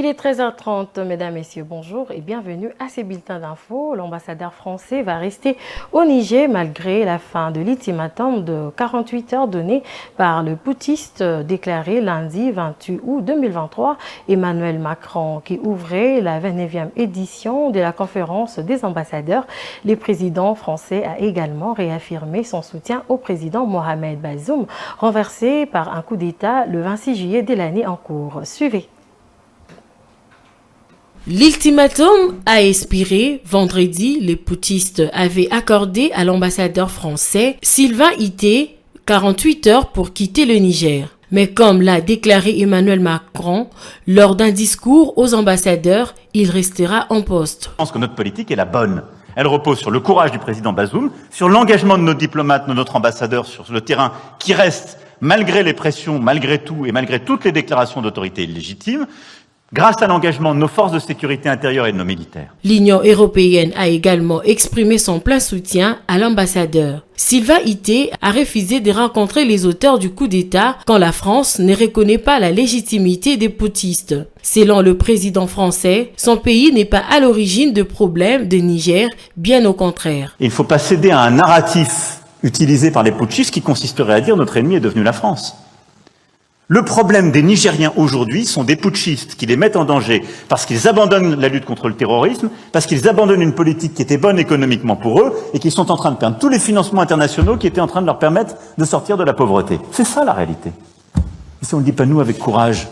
Il est 13h30, mesdames, messieurs, bonjour et bienvenue à ces bulletins d'infos. L'ambassadeur français va rester au Niger malgré la fin de l'ultimatum de 48 heures donné par le putschiste déclaré lundi 28 août 2023. Emmanuel Macron qui ouvrait la 29e édition de la conférence des ambassadeurs. Le président français a également réaffirmé son soutien au président Mohamed Bazoum, renversé par un coup d'État le 26 juillet de l'année en cours. Suivez. L'ultimatum a expiré. Vendredi, les putschistes avaient accordé à l'ambassadeur français Sylvain Ité 48 heures pour quitter le Niger. Mais comme l'a déclaré Emmanuel Macron lors d'un discours aux ambassadeurs, il restera en poste. Je pense que notre politique est la bonne. Elle repose sur le courage du président Bazoum, sur l'engagement de nos diplomates, de notre ambassadeur sur le terrain qui reste, malgré les pressions, malgré tout et malgré toutes les déclarations d'autorité illégitimes, grâce à l'engagement de nos forces de sécurité intérieure et de nos militaires. L'Union européenne a également exprimé son plein soutien à l'ambassadeur. Sylvain Ité a refusé de rencontrer les auteurs du coup d'État quand la France ne reconnaît pas la légitimité des putschistes. Selon le président français, son pays n'est pas à l'origine de problèmes de Niger, bien au contraire. Il ne faut pas céder à un narratif utilisé par les putschistes qui consisterait à dire notre ennemi est devenu la France. Le problème des Nigériens aujourd'hui sont des putschistes qui les mettent en danger parce qu'ils abandonnent la lutte contre le terrorisme, parce qu'ils abandonnent une politique qui était bonne économiquement pour eux et qui sont en train de perdre tous les financements internationaux qui étaient en train de leur permettre de sortir de la pauvreté. C'est ça la réalité. Et si on ne le dit pas nous avec courage,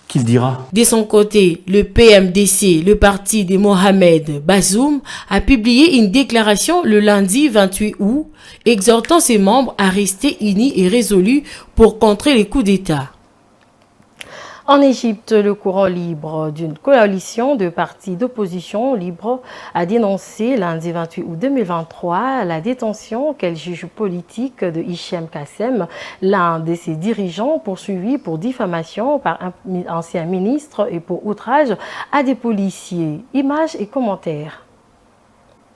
qui le dira? De son côté, le PMDC, le parti de Mohamed Bazoum, a publié une déclaration le lundi 28 août, exhortant ses membres à rester unis et résolus pour contrer les coups d'État. En Égypte, le courant libre d'une coalition de partis d'opposition libre a dénoncé lundi 28 août 2023 la détention qu'elle juge politique de Hicham Kassem, l'un de ses dirigeants poursuivi pour diffamation par un ancien ministre et pour outrage à des policiers. Images et commentaires.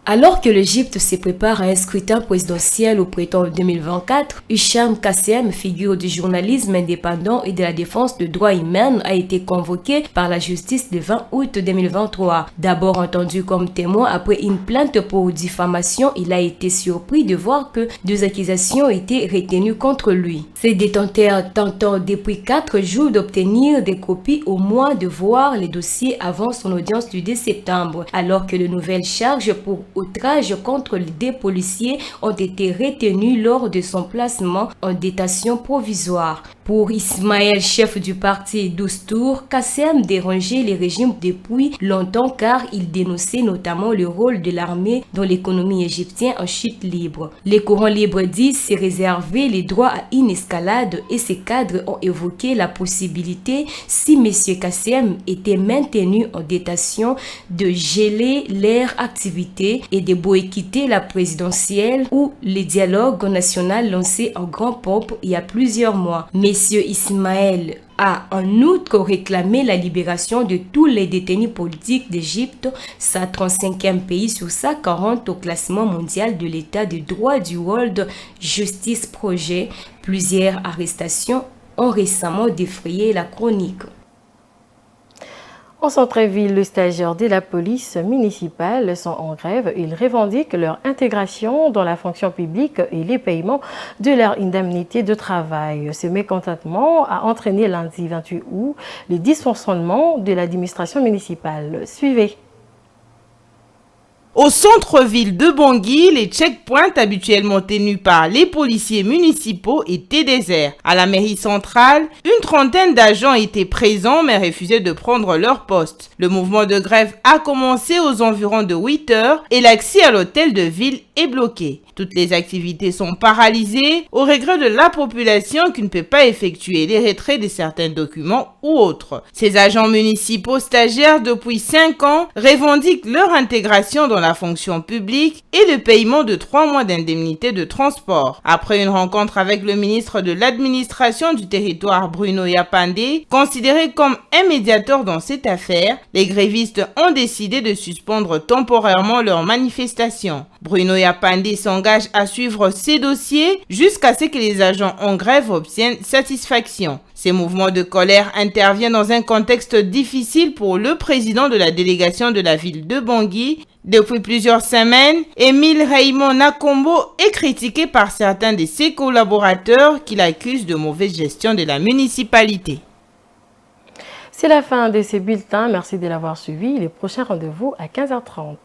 Alors que l'Égypte se prépare à un scrutin présidentiel au printemps 2024, Hicham Kassem, figure du journalisme indépendant et de la défense des droits humains, a été convoqué par la justice le 20 août 2023. D'abord entendu comme témoin après une plainte pour diffamation, il a été surpris de voir que 2 accusations étaient retenues contre lui. Ces détenteurs tentant depuis 4 jours d'obtenir des copies au moins de voir les dossiers avant son audience du 2 septembre, alors que de nouvelles charges pour outrage contre des policiers ont été retenus lors de son placement en détention provisoire. Pour Ismaël, chef du parti Doustour, Kassem dérangeait les régimes depuis longtemps car il dénonçait notamment le rôle de l'armée dans l'économie égyptienne en chute libre. Les courants libres disent se réserver les droits à une escalade et ces cadres ont évoqué la possibilité, si M. Kassem était maintenu en détention, de geler leur activité et de boycotter la présidentielle ou le dialogue national lancé en grand pompe il y a plusieurs mois. Monsieur Ismaël a en outre réclamé la libération de tous les détenus politiques d'Égypte, sa 35e pays sur sa 40 au classement mondial de l'état de droit du World Justice Project. Plusieurs arrestations ont récemment défrayé la chronique. En centre-ville, les stagiaires de la police municipale sont en grève. Ils revendiquent leur intégration dans la fonction publique et les paiements de leur indemnité de travail. Ce mécontentement a entraîné lundi 28 août le dysfonctionnement de l'administration municipale. Suivez. Au centre-ville de Bangui, les checkpoints habituellement tenus par les policiers municipaux étaient déserts. À la mairie centrale, une trentaine d'agents étaient présents mais refusaient de prendre leur poste. Le mouvement de grève a commencé aux environs de 8 heures et l'accès à l'hôtel de ville est bloqué. Toutes les activités sont paralysées au regret de la population qui ne peut pas effectuer les retraits de certains documents ou autres. Ces agents municipaux stagiaires depuis 5 ans revendiquent leur intégration dans la fonction publique et le paiement de 3 mois d'indemnité de transport. Après une rencontre avec le ministre de l'administration du territoire Bruno Yapandé, considéré comme un médiateur dans cette affaire, les grévistes ont décidé de suspendre temporairement leur manifestation. Bruno Yapandé s'engage à suivre ces dossiers jusqu'à ce que les agents en grève obtiennent satisfaction. Ces mouvements de colère interviennent dans un contexte difficile pour le président de la délégation de la ville de Bangui. Depuis plusieurs semaines, Émile Raymond Nakombo est critiqué par certains de ses collaborateurs qui l'accusent de mauvaise gestion de la municipalité. C'est la fin de ces bulletins. Merci de l'avoir suivi. Les prochains rendez-vous à 15h30.